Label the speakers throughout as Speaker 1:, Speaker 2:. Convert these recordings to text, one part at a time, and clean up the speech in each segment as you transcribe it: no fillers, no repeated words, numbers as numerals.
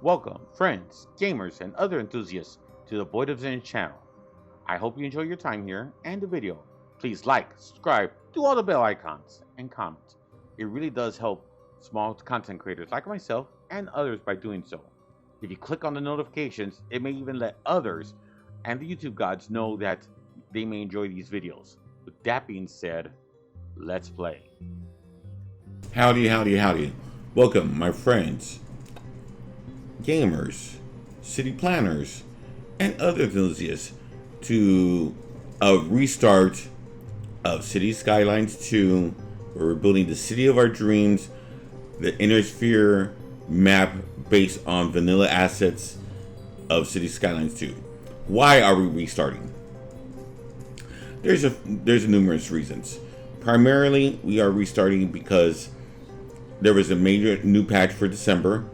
Speaker 1: Welcome, friends, gamers, and other enthusiasts to the BoydofZINJ channel. I hope you enjoy your time here and the video. Please like, subscribe, do all the bell icons, and comment. It really does help small content creators like myself and others by doing so. If you click on the notifications, it may even let others and the YouTube gods know that they may enjoy these videos. With that being said, let's play.
Speaker 2: Howdy, howdy, howdy. Welcome, my friends, gamers, city planners, and other enthusiasts to a restart of City Skylines 2, where we're building the city of our dreams, the inner sphere map based on vanilla assets of City Skylines 2. Why are we restarting? There's numerous reasons. Primarily, we are restarting because there was a major new patch for December.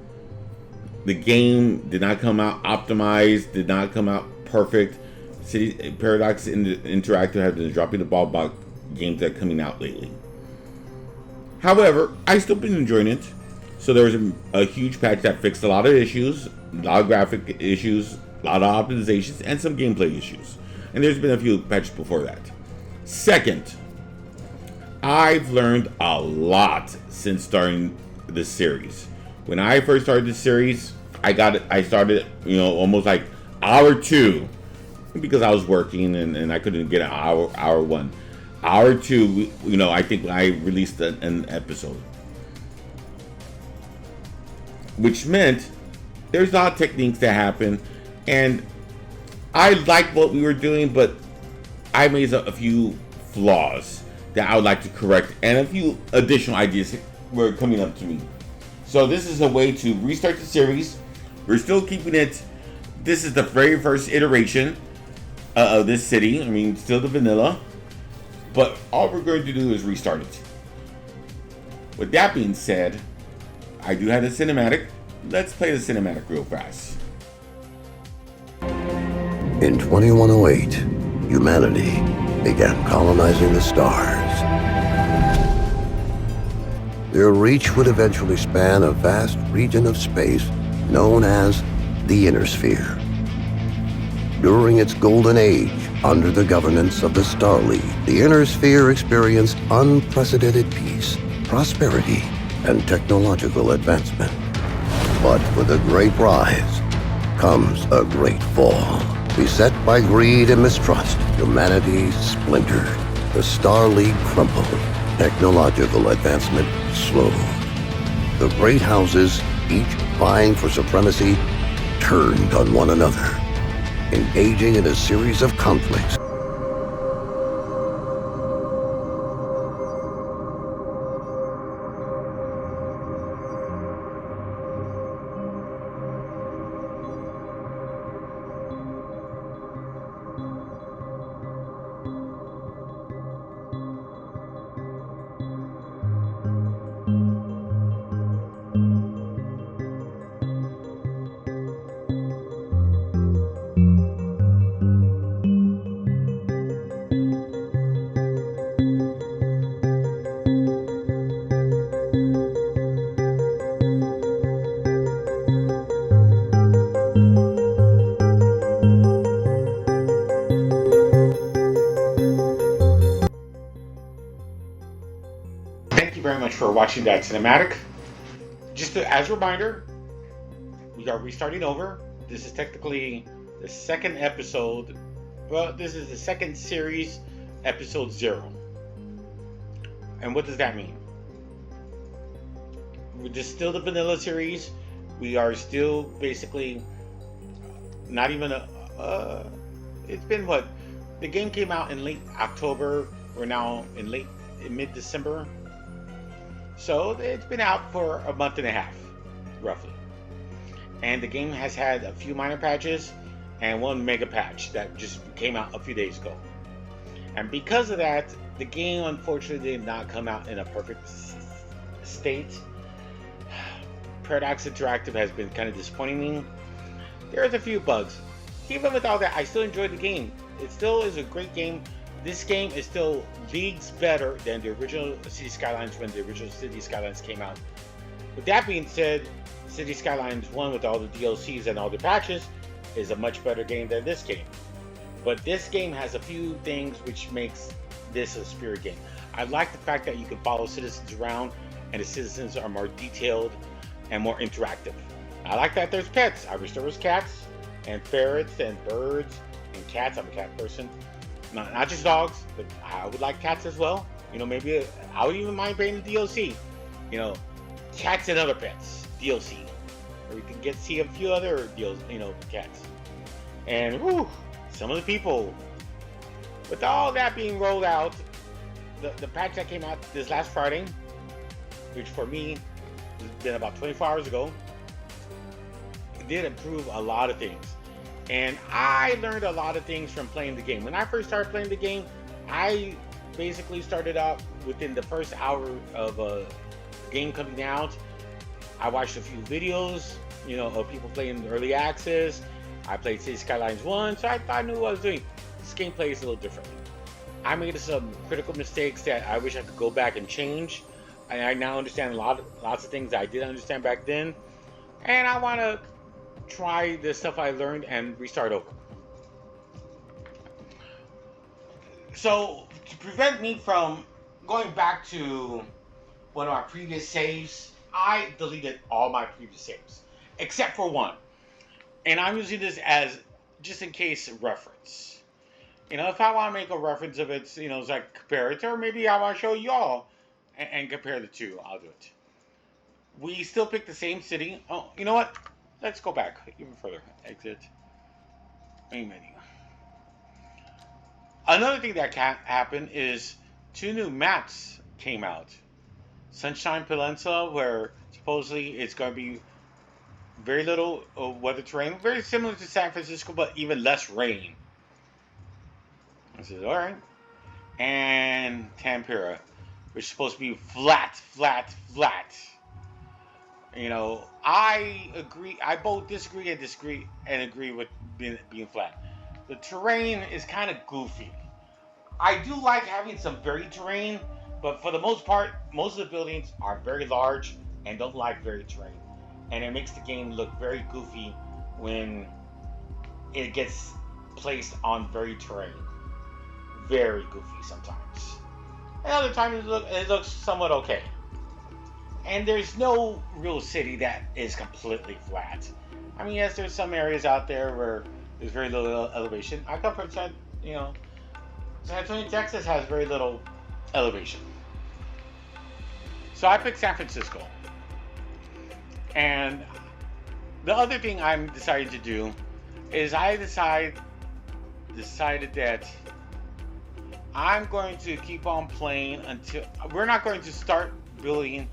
Speaker 2: The game did not come out optimized, did not come out perfect. Paradox Interactive has been dropping the ball about games that are coming out lately. However, I still been enjoying it. So there was a huge patch that fixed a lot of issues, a lot of graphic issues, a lot of optimizations, and some gameplay issues. And there's been a few patches before that. Second, I've learned a lot since starting this series. When I first started this series, I started, almost like hour 2, because I was working and I couldn't get an hour 1. Hour 2, I think I released an episode. Which meant there's a lot of techniques that happen, and I liked what we were doing, but I made a few flaws that I would like to correct, and a few additional ideas were coming up to me. So this is a way to restart the series. We're still keeping it. This is the very first iteration of this city. I mean, still the vanilla, but all we're going to do is restart it. With that being said, I do have the cinematic. Let's play the cinematic real fast.
Speaker 3: In 2108, humanity began colonizing the stars. Their reach would eventually span a vast region of space known as the Inner Sphere. During its golden age, under the governance of the Star League, the Inner Sphere experienced unprecedented peace, prosperity, and technological advancement. But with a great rise comes a great fall. Beset by greed and mistrust, humanity splintered. The Star League crumbled. Technological advancement slowed. The great houses, each vying for supremacy, turned on one another, engaging in a series of conflicts.
Speaker 1: Thank you very much for watching that cinematic. Just as a reminder, we are restarting over. This is technically the second episode, but this is the second series, episode 0. And what does that mean? This is still the vanilla series. We are still basically not even it's been what? The game came out in late October. We're now in mid-December. So it's been out for a month and a half, roughly. And the game has had a few minor patches and one mega patch that just came out a few days ago. And because of that, the game unfortunately did not come out in a perfect state. Paradox Interactive has been kind of disappointing me. There's a few bugs. Even with all that, I still enjoyed the game. It still is a great game. This game is still leagues better than the original City Skylines when the original City Skylines came out. With that being said, City Skylines 1 with all the DLCs and all the patches is a much better game than this game. But this game has a few things which makes this a spirit game. I like the fact that you can follow citizens around and the citizens are more detailed and more interactive. I like that there's pets. I wish there was cats and ferrets and birds and cats. I'm a cat person. Not just dogs, but I would like cats as well. You know, maybe I would even mind paying the DLC. You know, cats and other pets, DLC. Or we can see a few other deals, you know, cats. And whew, some of the people. With all that being rolled out, the patch that came out this last Friday, which for me has been about 24 hours ago, it did improve a lot of things. And I learned a lot of things from playing the game. When I first started playing the game, I basically started out within the first hour of a game coming out. I watched a few videos, you know, of people playing early access. I played City Skylines 1, so I knew what I was doing. This game plays a little differently. I made some critical mistakes that I wish I could go back and change. And I now understand lots of things that I didn't understand back then. And I want to try the stuff I learned and restart over. So to prevent me from going back to one of our previous saves, I deleted all my previous saves except for one, and I'm using this as just in case reference. You know, if I want to make a reference of it, you know, it's like compare it, or maybe I want to show y'all and compare the two, I'll do it. We still pick the same city. Oh, you know what? Let's go back even further. Exit. Main menu. Another thing that can happen is 2 new maps came out. Sunshine Peninsula, where supposedly it's going to be very little weather terrain, very similar to San Francisco, but even less rain. I said, all right. And Tempature, which is supposed to be flat. You know, I agree. I both disagree and agree with being flat. The terrain is kind of goofy. I do like having some varied terrain, but for the most part, most of the buildings are very large and don't like varied terrain. And it makes the game look very goofy when it gets placed on varied terrain. Very goofy sometimes. And other times it looks somewhat okay. And there's no real city that is completely flat. I mean, yes, there's some areas out there where there's very little elevation. I come from San Antonio, Texas has very little elevation. So I picked San Francisco. And the other thing I'm deciding to do is I decided that I'm going to keep on playing until we're not going to start building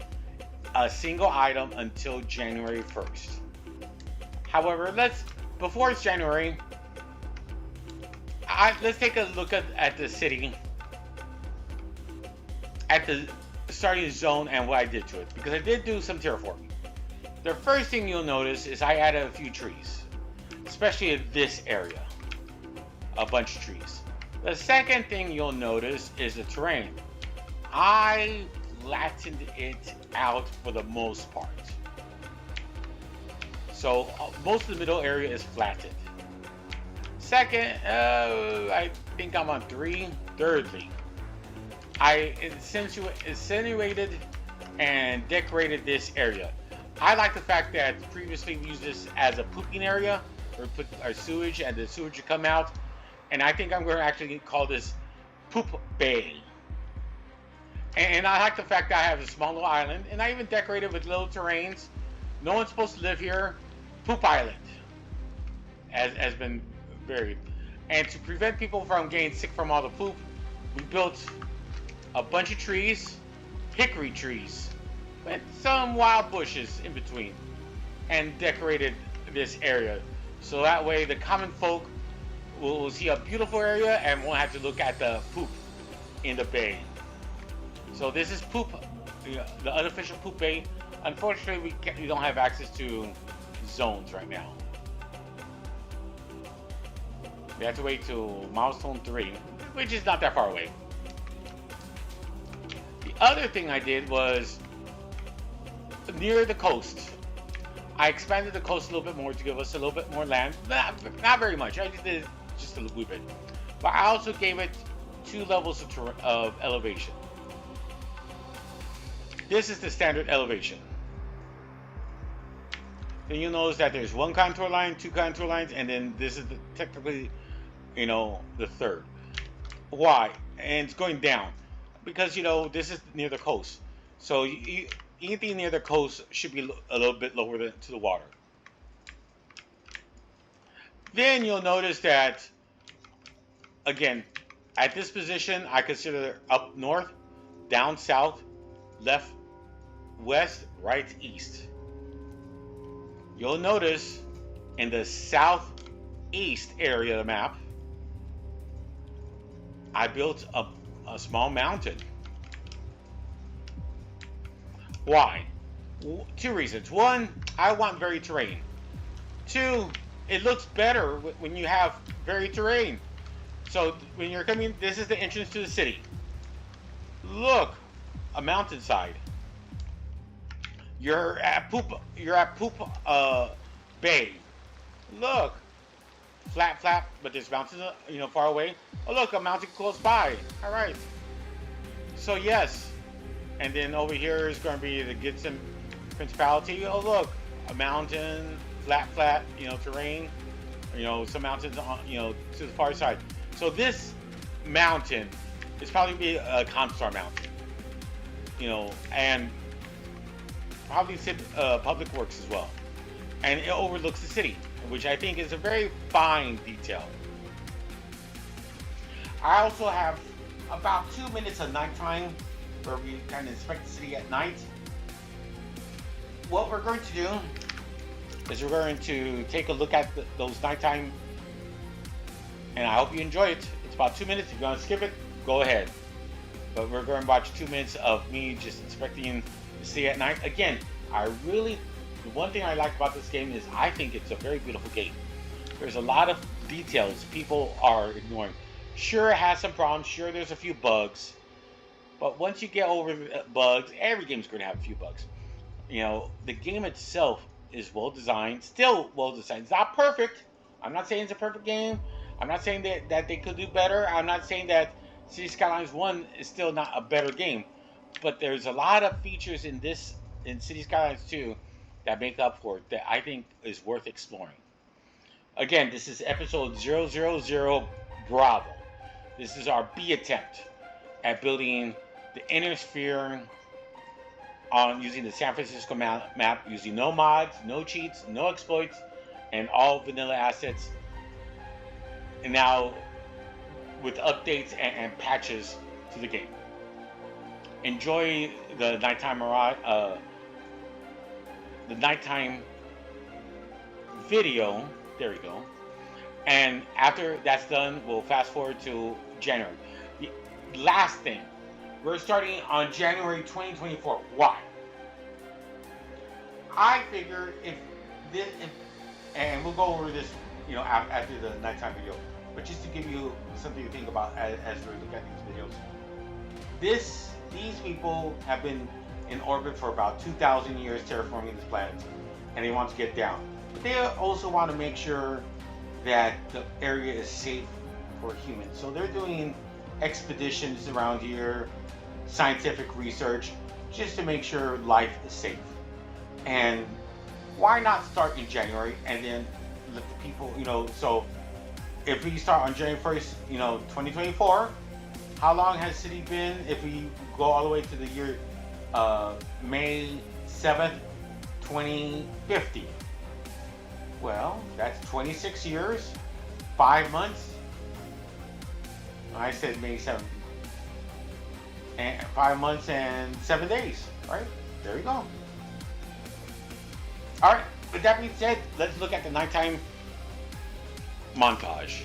Speaker 1: a single item until January 1st. However, before it's January, let's take a look at the city, at the starting zone and what I did to it, because I did do some terraforming. The first thing you'll notice is I added a few trees, especially in this area, a bunch of trees. The second thing you'll notice is the terrain. I flattened it out for the most part. So most of the middle area is flattened. Second, I think I'm on 3. Thirdly, I insinuated and decorated this area. I like the fact that previously we used this as a pooping area, where we put our sewage and the sewage would come out. And I think I'm going to actually call this Poop Bay. And I like the fact that I have a small little island, and I even decorated with little terrains. No one's supposed to live here. Poop Island has been buried. And to prevent people from getting sick from all the poop, we built a bunch of trees, hickory trees, with some wild bushes in between, and decorated this area. So that way the common folk will see a beautiful area and won't have to look at the poop in the bay. So this is poop, the unofficial poop bay. Unfortunately, we don't have access to zones right now. We have to wait till milestone 3, which is not that far away. The other thing I did was near the coast. I expanded the coast a little bit more to give us a little bit more land. Not very much. I just did just a little bit. But I also gave it 2 levels of elevation. This is the standard elevation. Then you'll notice that there's 1 contour line, 2 contour lines, and then this is technically, the third. Why? And it's going down because this is near the coast. So anything near the coast should be a little bit lower to the water. Then you'll notice that, again, at this position, I consider up north, down south, left, west, right, east. You'll notice in the southeast area of the map, I built a small mountain. Why? 2 reasons. 1, I want varied terrain. 2, it looks better when you have varied terrain. So when you're coming, this is the entrance to the city. Look, a mountainside. You're at Poop Bay. Look, flat, but there's mountains, far away. Oh, look, a mountain close by. All right. So yes. And then over here is going to be the Gitsin Principality. Oh, look, a mountain, flat, terrain. Some mountains on, to the far side. So this mountain is probably be a ComStar mountain. And probably Public Works as well. And it overlooks the city, which I think is a very fine detail. I also have about 2 minutes of nighttime where we kind of inspect the city at night. What we're going to do is we're going to take a look at those nighttime, and I hope you enjoy it. It's about 2 minutes. If you want to skip it, go ahead. But we're going to watch 2 minutes of me just inspecting the city at night. Again, the one thing I like about this game is I think it's a very beautiful game. There's a lot of details people are ignoring. Sure, it has some problems. Sure, there's a few bugs. But once you get over the bugs, every game's going to have a few bugs. The game itself is well designed, still well designed. It's not perfect. I'm not saying it's a perfect game. I'm not saying that they could do better. I'm not saying that City Skylines 1 is still not a better game. But there's a lot of features in City Skylines 2 that make up for it that I think is worth exploring. Again, this is episode 000 Bravo. This is our B attempt at building the inner sphere on using the San Francisco map, using no mods, no cheats, no exploits, and all vanilla assets. And now with updates and patches to the game. Enjoy the nighttime video. There we go. And after that's done, we'll fast forward to January. The last thing, we're starting on January 2024. Why? I figure and we'll go over this, after the nighttime video, but just to give you something to think about as we look at these videos. These people have been in orbit for about 2,000 years terraforming this planet, and they want to get down. But they also want to make sure that the area is safe for humans. So they're doing expeditions around here, scientific research, just to make sure life is safe. And why not start in January and then let the people, so if we start on January 1st, 2024, how long has City been? If we go all the way to the year May 7th, 2050. Well, that's 26 years, 5 months. I said May 7th. And 5 months and 7 days, right? There you go. All right, with that being said, let's look at the nighttime montage.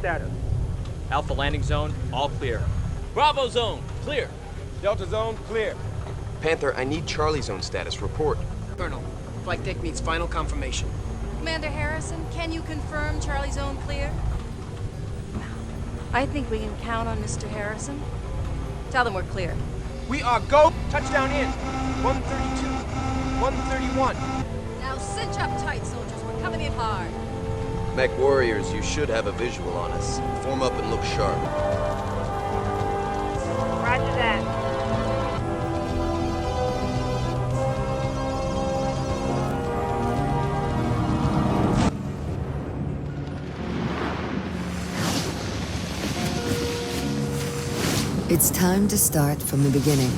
Speaker 4: status?
Speaker 5: Alpha landing zone, all clear. Bravo zone, clear.
Speaker 4: Delta zone, clear.
Speaker 6: Panther, I need Charlie zone status. Report.
Speaker 7: Colonel, flight deck needs final confirmation.
Speaker 8: Commander Harrison, can you confirm Charlie Zone clear? I think we can count on Mr. Harrison. Tell them we're clear.
Speaker 4: We are go. Touchdown in. 132. 131.
Speaker 8: Now cinch up tight, soldiers. We're coming in hard.
Speaker 6: Mech warriors, you should have a visual on us. Form up and look sharp.
Speaker 8: Roger that.
Speaker 9: It's time to start from the beginning.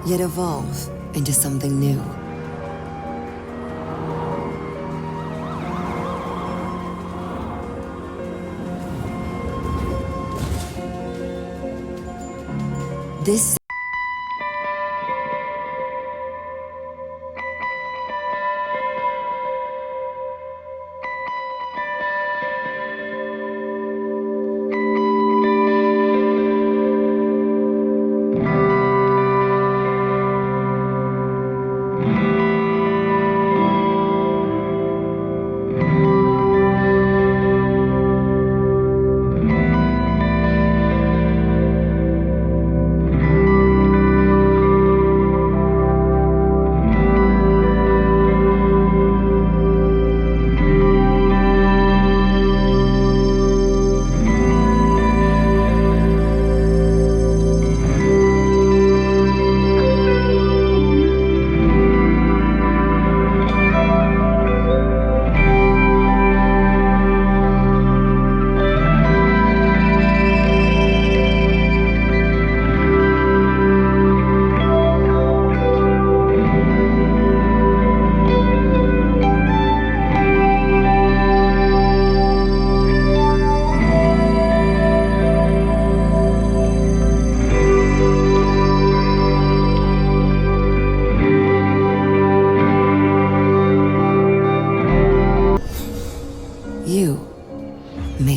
Speaker 9: Yet evolve into something new. This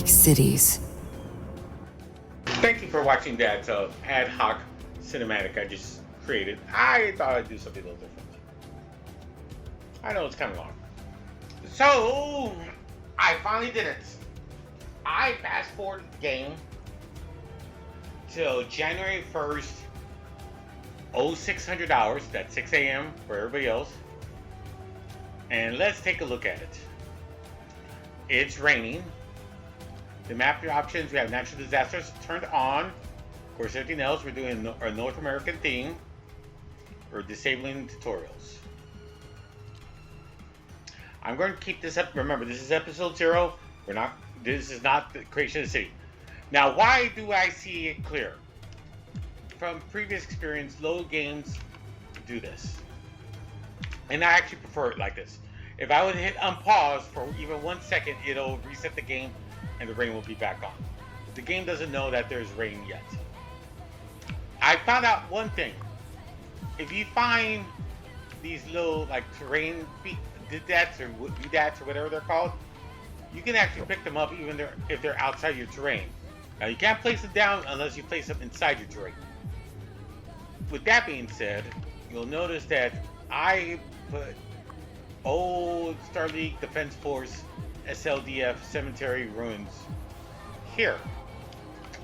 Speaker 9: cities.
Speaker 1: Thank you for watching that ad hoc cinematic I just created. I thought I'd do something a little different. I know it's kind of long. So, I finally did it. I fast forwarded the game till January 1st, 0600 hours. That's 6 a.m. for everybody else. And let's take a look at it. It's raining. The map options, we have natural disasters turned on. Of course, everything else, we're doing a North American theme. We're disabling tutorials. I'm going to keep this up. Remember, this is episode 0. This is not the creation of the city. Now, why do I see it clear? From previous experience, low games do this. And I actually prefer it like this. If I would hit unpause for even 1 second, it'll reset the game and the rain will be back on. But the game doesn't know that there's rain yet. I found out one thing. If you find these little like terrain didats or didats or whatever they're called, you can actually pick them up even if they're outside your terrain. Now you can't place them down unless you place them inside your terrain. With that being said, you'll notice that I put old Star League Defense Force SLDF Cemetery Ruins here.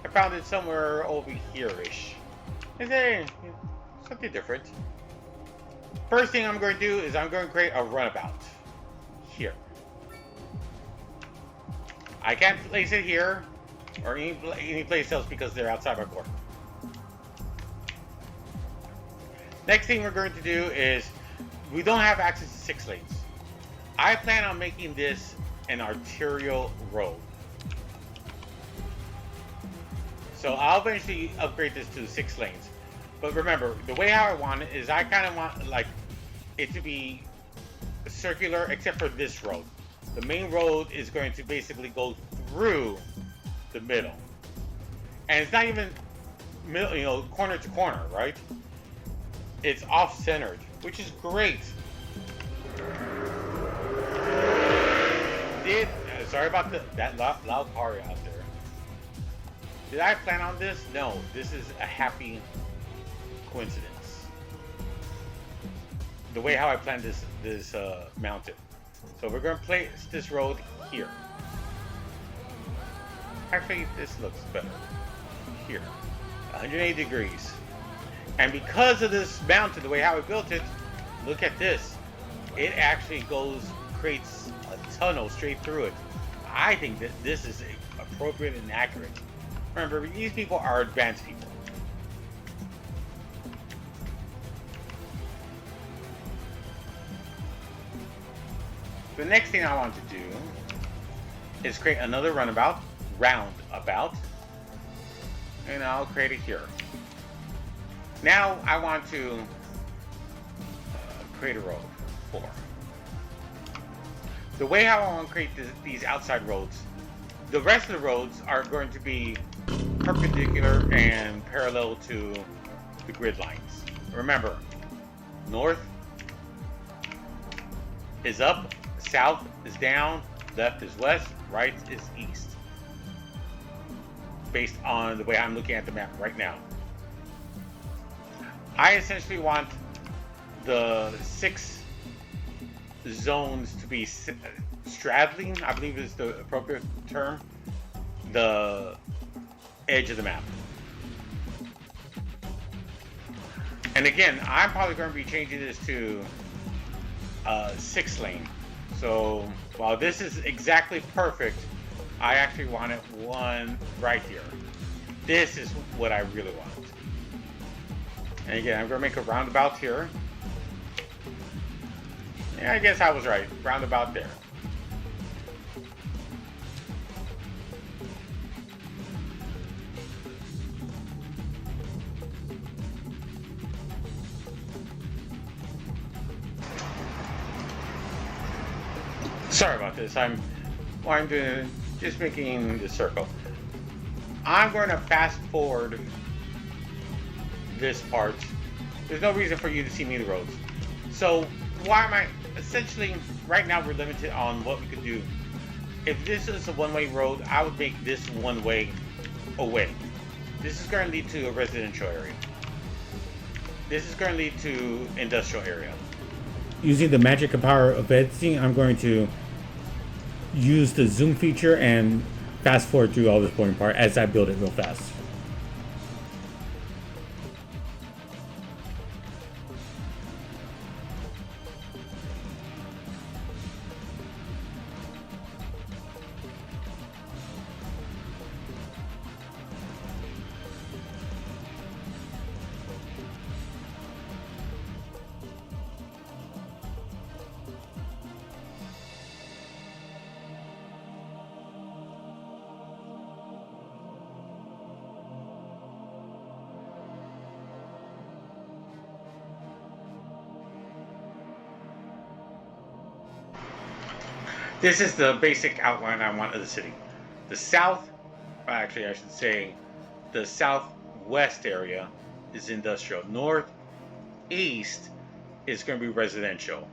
Speaker 1: I found it somewhere over here-ish. It's something different. First thing I'm going to do is I'm going to create a runabout here. I can't place it here or any place else because they're outside my core. Next thing we're going to do is we don't have access to 6 lanes. I plan on making this an arterial road. So I'll eventually upgrade this to 6 lanes. But remember, the way how I want it is I kind of want like it to be circular except for this road. The main road is going to basically go through the middle. And it's not even middle, corner to corner, right? It's off-centered, which is great. did. Sorry about that loud car out there. Did I plan on this? No. This is a happy coincidence. The way how I planned this mountain. So we're going to place this road here. Actually, this looks better. Here. 180 degrees. And because of this mountain, the way how I built it, look at this. It actually creates a tunnel straight through it. I think that this is appropriate and accurate. Remember, these people are advanced people. The next thing I want to do is create another roundabout, and I'll create it here. Now I want to create a road for. The way how I want to create these outside roads, the rest of the roads are going to be perpendicular and parallel to the grid lines. Remember, north is up, south is down, left is west, right is east. Based on the way I'm looking at the map right now. I essentially want the 6 zones to be straddling, I believe is the appropriate term, the edge of the map. And again, I'm probably going to be changing this to 6 lane. So while this is exactly perfect, I actually wanted one right here. This is what I really want. And again, I'm going to make a roundabout here. Yeah, I guess I was right. Roundabout there. Sorry about this. I'm doing just making the circle. I'm going to fast forward this part. There's no reason for you to see me the roads. So why am I essentially right now we're limited on what we could do. If this is a one-way road, I would make this one way away. This is going to lead to a residential area. This is going to lead to industrial area.
Speaker 10: Using the magic and power of editing, I'm going to use the zoom feature and fast forward through all this boring part as I build it real fast.
Speaker 1: This is the basic outline I want of the city. The south, actually I should say, the southwest area is industrial. Northeast is going to be residential.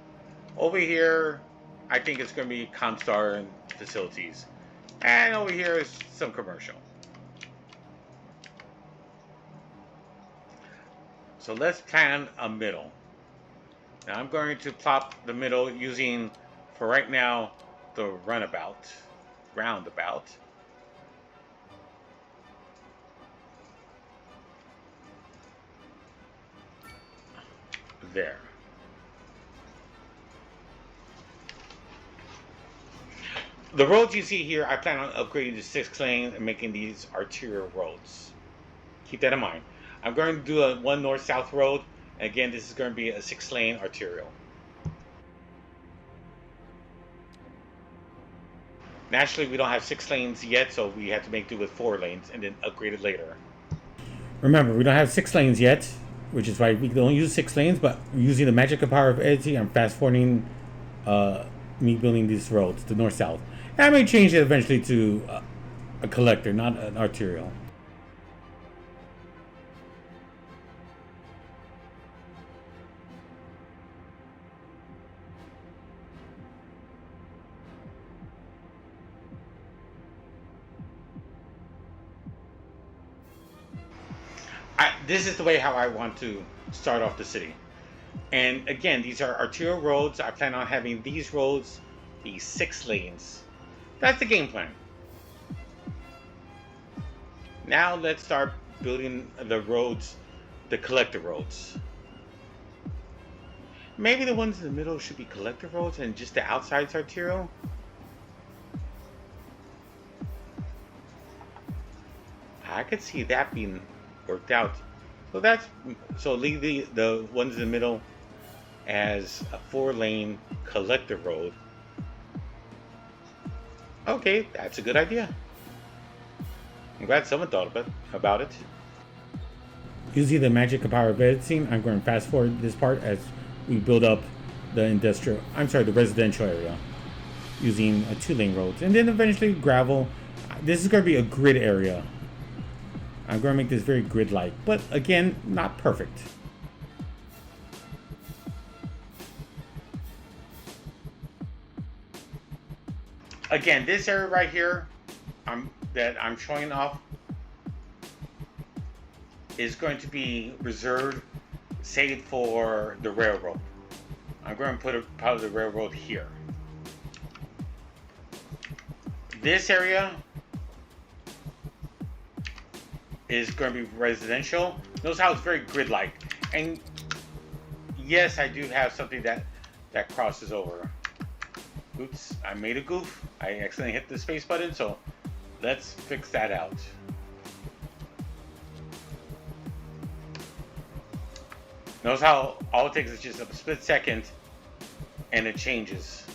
Speaker 1: Over here, I think it's going to be ComStar and facilities. And over here is some commercial. So let's plan a middle. Now I'm going to plot the middle using, for right now, the roundabout. There. The roads you see here, I plan on upgrading to 6 lanes and making these arterial roads. Keep that in mind. I'm going to do a 1 north-south road. And again, this is going to be a 6-lane arterial. Naturally, we don't have 6 lanes yet, so we have to make do with 4 lanes and then upgrade it later.
Speaker 10: Remember, we don't have 6 lanes yet, which is why we don't use 6 lanes, but using the magic and power of editing, I'm fast forwarding me building these roads, the north-south. And I may change it eventually to a collector, not an arterial.
Speaker 1: this is the way how I want to start off the city. And again, these are arterial roads. I plan on having these roads be 6 lanes. That's the game plan. Now let's start building the roads, the collector roads. Maybe the ones in the middle should be collector roads and just the outside's arterial. I could see that being worked out. So leave the ones in the middle as a 4-lane collector road. Okay, that's a good idea. I'm glad someone thought about it.
Speaker 10: Using the magic power of editing, I'm going to fast forward this part as we build up the residential area using a 2-lane roads, and then eventually gravel. This is going to be a grid area. I'm going to make this very grid-like, but again, not perfect.
Speaker 1: Again, this area right here that I'm showing off is going to be reserved, saved for the railroad. I'm going to put a part of the railroad here. This area is going to be residential. Notice how it's very grid-like. And yes, I do have something that crosses over. Oops, I made a goof. I accidentally hit the space button, so let's fix that out. Notice how all it takes is just a split second and it changes.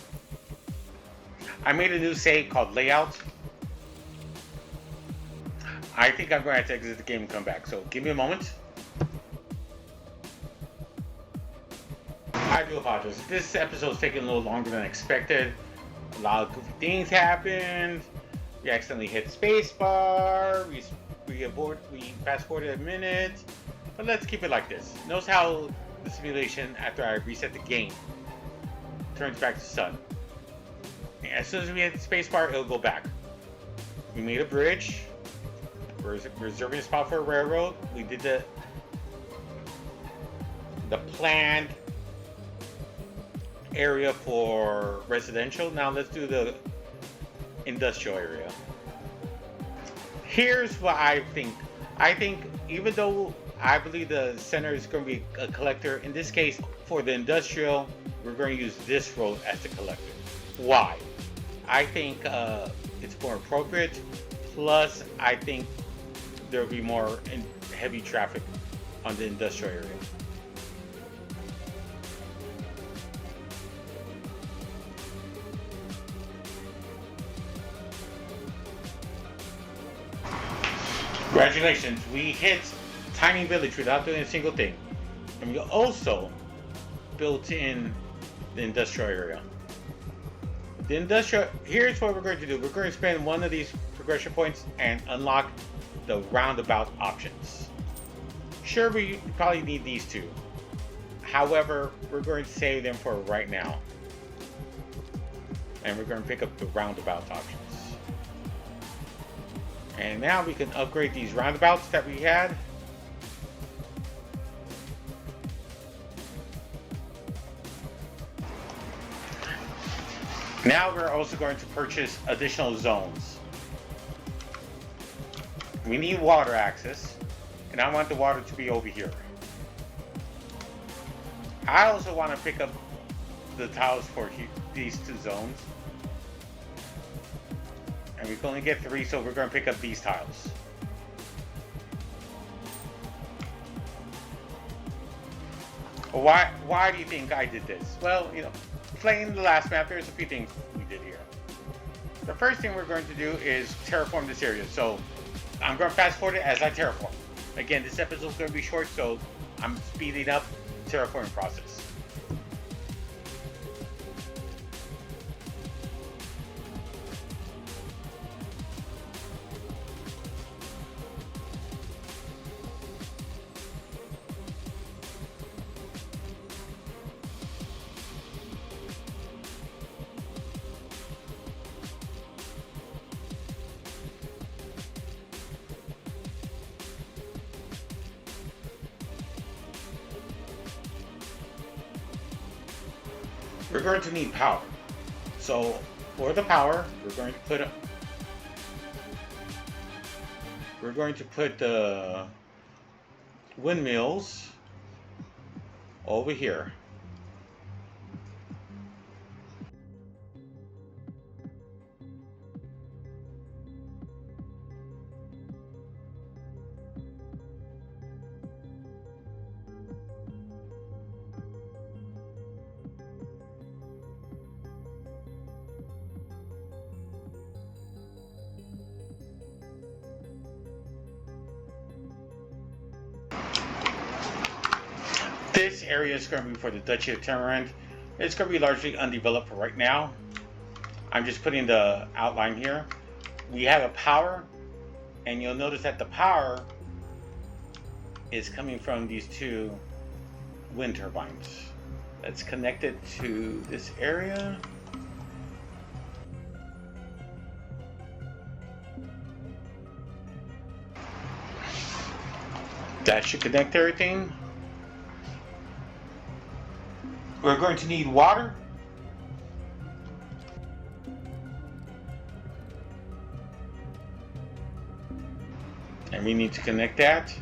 Speaker 1: I made a new save called Layout. I think I'm going to have to exit the game and come back, so give me a moment. I do apologize. This episode is taking a little longer than expected. A lot of goofy things happened. We accidentally hit spacebar. We fast forwarded a minute. But let's keep it like this. Notice how the simulation, after I reset the game, turns back to sun. And as soon as we hit the spacebar, it'll go back. We made a bridge. We're reserving a spot for a railroad. We did the planned area for residential. Now let's do the industrial area. Here's what I think. I think even though I believe the center is going to be a collector, in this case for the industrial, we're going to use this road as the collector. Why? I think it's more appropriate. Plus, I think there will be more heavy traffic on the industrial area. Congratulations, we hit Tiny Village without doing a single thing. And we also built in the industrial area. The industrial, here's what we're going to do. We're going to spend one of these progression points and unlock the roundabout options. Sure, we probably need these two. However, we're going to save them for right now. And we're going to pick up the roundabout options. And now we can upgrade these roundabouts that we had. Now we're also going to purchase additional zones. We need water access, and I want the water to be over here. I also want to pick up the tiles for these two zones. And we can only get 3, so we're going to pick up these tiles. Why do you think I did this? Well, you know, playing the last map, there's a few things we did here. The first thing we're going to do is terraform this area. So I'm going to fast forward it as I terraform. Again, this episode is going to be short, so I'm speeding up the terraforming process. we're going to need power. So for the power, we're going to put the windmills over here. This area is going to be for the Duchy of Temerant. It's going to be largely undeveloped for right now. I'm just putting the outline here. We have a power, and you'll notice that the power is coming from these two wind turbines. That's connected to this area. That should connect everything. We're going to need water. And we need to connect that.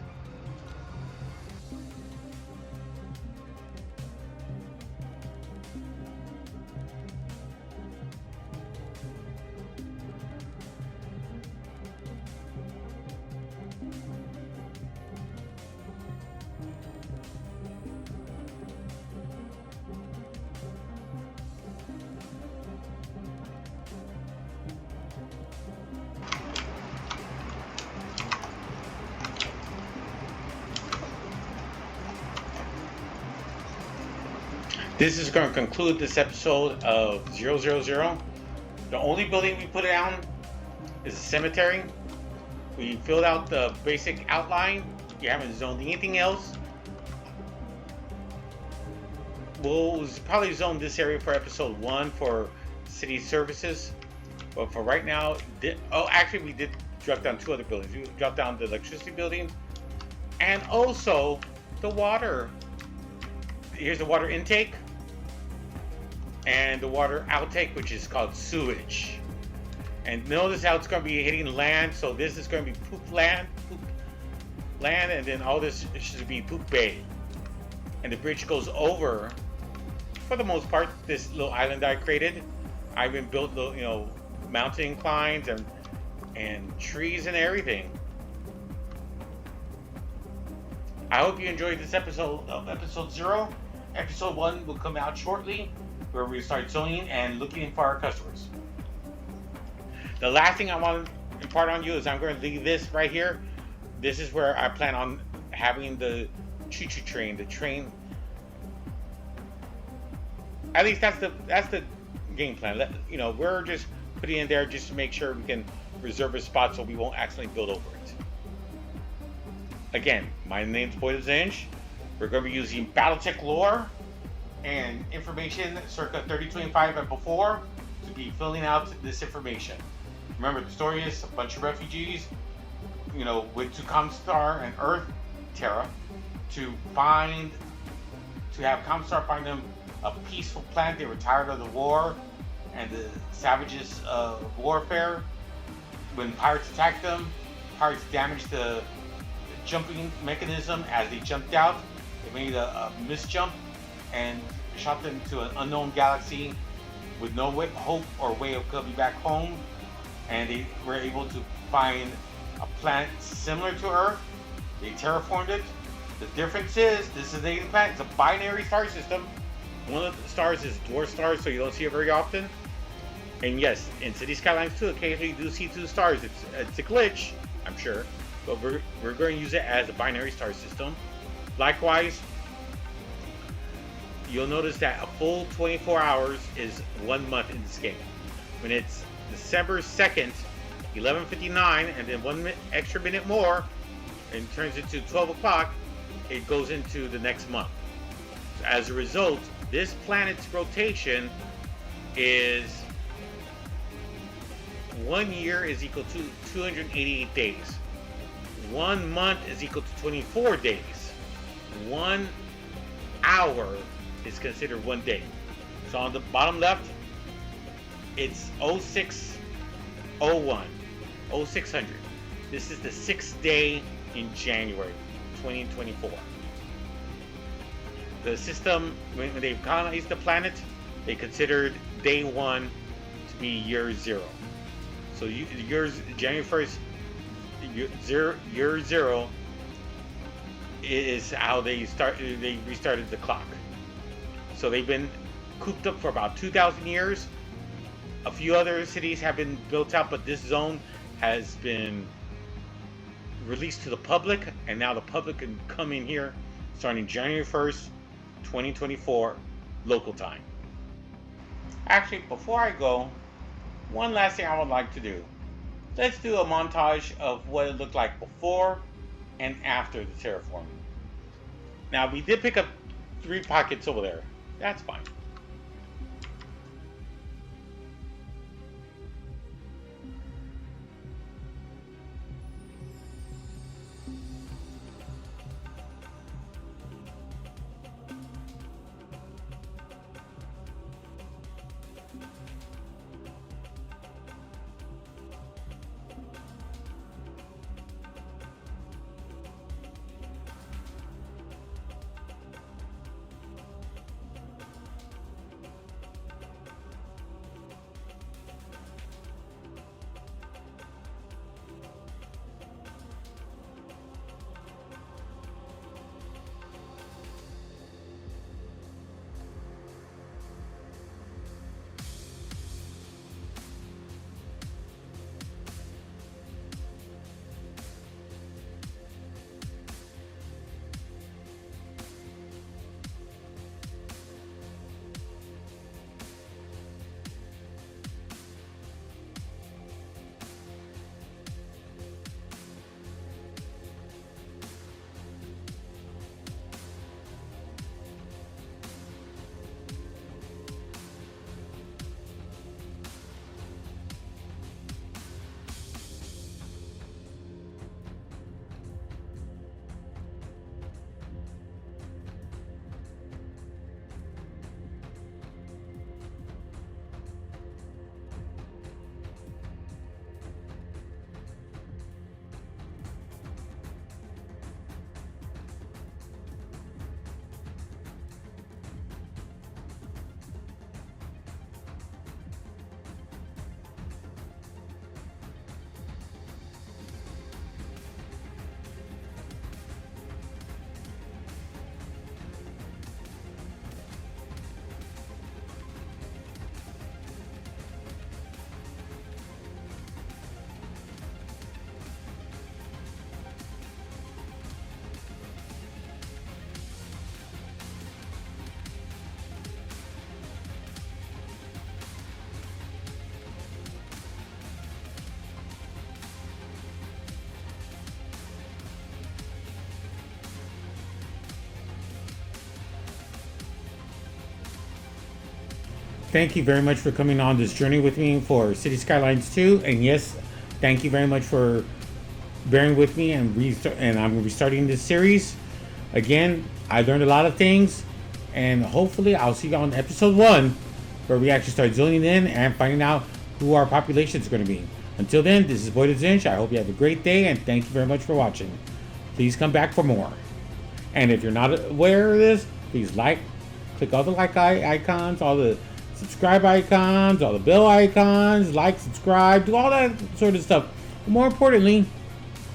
Speaker 1: This is going to conclude this episode of 000. The only building we put down is a cemetery. We filled out the basic outline. You haven't zoned anything else. We'll probably zone this area for episode 1 for city services. But for right now, actually we did drop down 2 other buildings. We dropped down the electricity building and also the water. Here's the water intake and the water outtake, which is called sewage. And notice how it's going to be hitting land. So this is going to be poop land, and then all this should be poop bay. And the bridge goes over, for the most part, this little island I created. I even built little, mountain inclines and trees and everything. I hope you enjoyed this episode of episode 0. Episode 1 will come out shortly, where we start zoning and looking for our customers. The last thing I want to impart on you is I'm going to leave this right here. This is where I plan on having the choo-choo train, the train. At least that's the game plan. We're just putting in there just to make sure we can reserve a spot so we won't accidentally build over it. Again, my name's BoydofZINJ. We're going to be using Battletech lore and information circa 3025 and before to be filling out this information. Remember, the story is a bunch of refugees, went to ComStar and Earth Terra to have ComStar find them a peaceful planet. They were tired of the war and the savages of warfare. When pirates attacked them, pirates damaged the jumping mechanism as they jumped out. They made a misjump and shot them to an unknown galaxy with no hope or way of coming back home. And they were able to find a planet similar to Earth. They terraformed it. The difference is, this is an alien planet. It's a binary star system. One of the stars is dwarf stars, so you don't see it very often. And yes, in City Skylines 2, occasionally you do see 2 stars. It's a glitch, I'm sure, but we're going to use it as a binary star system. Likewise, you'll notice that a full 24 hours is 1 month in this game. When it's December 2nd, 11:59, and then 1 extra minute more, and turns into 12 o'clock, it goes into the next month. So as a result, this planet's rotation is 1 year is equal to 288 days. 1 month is equal to 24 days. 1 hour is considered 1 day. So on the bottom left, it's 0601, 0600. This is the 6th day in January 2024. The system, when they colonized the planet, they considered day 1 to be year 0. So January 1st, year 0 is how they restarted the clock. So they've been cooped up for about 2,000 years. A few other cities have been built out, but this zone has been released to the public, and now the public can come in here starting January 1st, 2024, local time. Actually, before I go, one last thing I would like to do. Let's do a montage of what it looked like before and after the terraforming. Now, we did pick up 3 pockets over there. That's fine.
Speaker 10: Thank you very much for coming on this journey with me for City Skylines 2. And yes, thank you very much for bearing with me and I'm restarting this series. Again, I learned a lot of things, and hopefully I'll see you on episode 1 where we actually start zoning in and finding out who our population is going to be. Until then, this is BoydofZINJ. I hope you have a great day, and thank you very much for watching. Please come back for more. And if you're not aware of this, please click all the like icons, all the subscribe icons, all the bell icons, subscribe, do all that sort of stuff. But more importantly,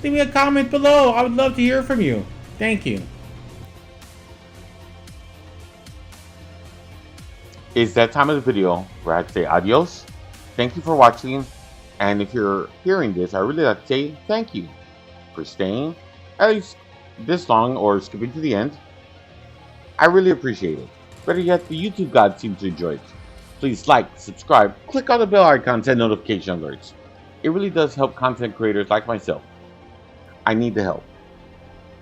Speaker 10: leave me a comment below. I would love to hear from you. Thank you.
Speaker 2: It's that time of the video where I say adios. Thank you for watching. And if you're hearing this, I really like to say thank you for staying at least this long or skipping to the end. I really appreciate it. Better yet, the YouTube gods seem to enjoy it. Please like, subscribe, click on the bell icon to notification alerts. It really does help content creators like myself. I need the help.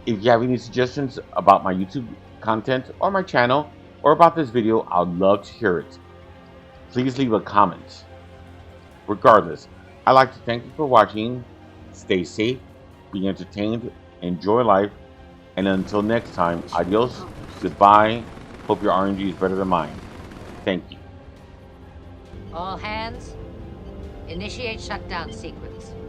Speaker 2: If you have any suggestions about my YouTube content or my channel or about this video, I'd love to hear it. Please leave a comment. Regardless, I'd like to thank you for watching. Stay safe, be entertained, enjoy life, and until next time, adios, goodbye. Hope your RNG is better than mine. Thank you.
Speaker 11: All hands, initiate shutdown sequence.